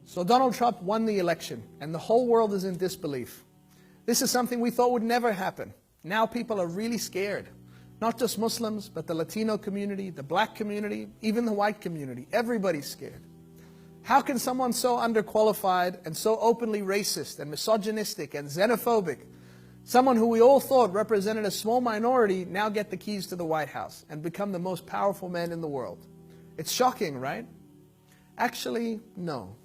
So Donald Trump won the election, and the whole world is in disbelief. This is something we thought would never happen. Now people are really scared. Not just Muslims, but the Latino community, the black community, even the white community. Everybody's scared. How can someone so underqualified and so openly racist and misogynistic and xenophobic, someone who we all thought represented a small minority, now get the keys to the White House and become the most powerful man in the world? It's shocking, right? Actually, no.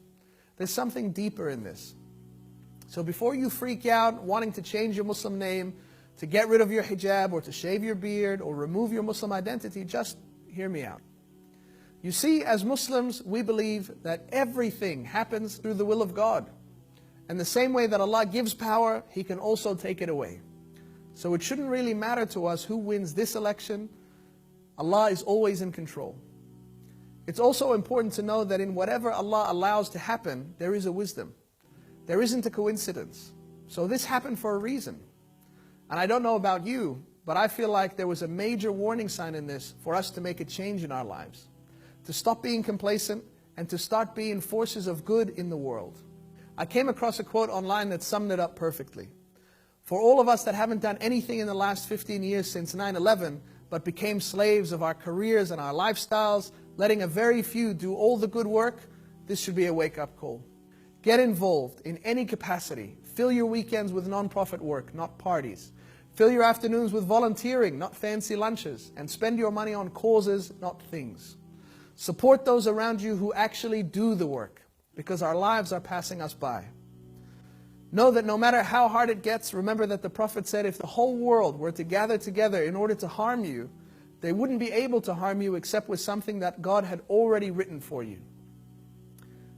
There's something deeper in this. So before you freak out wanting to change your Muslim name, to get rid of your hijab, or to shave your beard, or remove your Muslim identity, just hear me out. You see, as Muslims, we believe that everything happens through the will of God. And the same way that Allah gives power, He can also take it away. So it shouldn't really matter to us who wins this election. Allah is always in control. It's also important to know that in whatever Allah allows to happen, there is a wisdom. There isn't a coincidence. So this happened for a reason. And I don't know about you, but I feel like there was a major warning sign in this for us to make a change in our lives. To stop being complacent and to start being forces of good in the world. I came across a quote online that summed it up perfectly. For all of us that haven't done anything in the last 15 years since 9/11, but became slaves of our careers and our lifestyles, letting a very few do all the good work, this should be a wake-up call. Get involved in any capacity. Fill your weekends with non-profit work, not parties. Fill your afternoons with volunteering, not fancy lunches. And spend your money on causes, not things. Support those around you who actually do the work, because our lives are passing us by. Know that no matter how hard it gets, remember that the Prophet said if the whole world were to gather together in order to harm you, they wouldn't be able to harm you except with something that God had already written for you.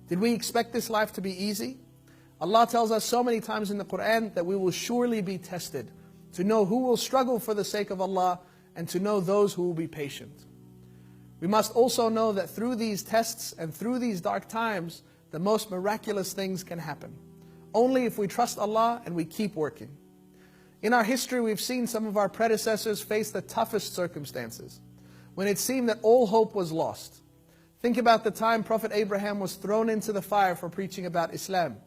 Did we expect this life to be easy? Allah tells us so many times in the Quran that we will surely be tested, to know who will struggle for the sake of Allah and to know those who will be patient. We must also know that through these tests and through these dark times, the most miraculous things can happen. Only if we trust Allah and we keep working. In our history, we've seen some of our predecessors face the toughest circumstances, when it seemed that all hope was lost. Think about the time Prophet Abraham was thrown into the fire for preaching about Islam.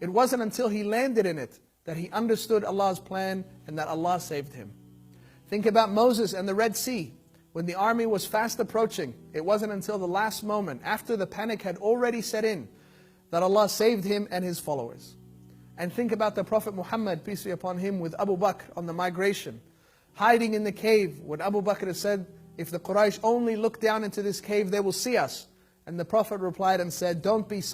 It wasn't until he landed in it that he understood Allah's plan and that Allah saved him. Think about Moses and the Red Sea. When the army was fast approaching, it wasn't until the last moment, after the panic had already set in, that Allah saved him and his followers. And think about the Prophet Muhammad, peace be upon him, with Abu Bakr on the migration, hiding in the cave, when Abu Bakr said, if the Quraysh only look down into this cave, they will see us. And the Prophet replied and said, don't be sad.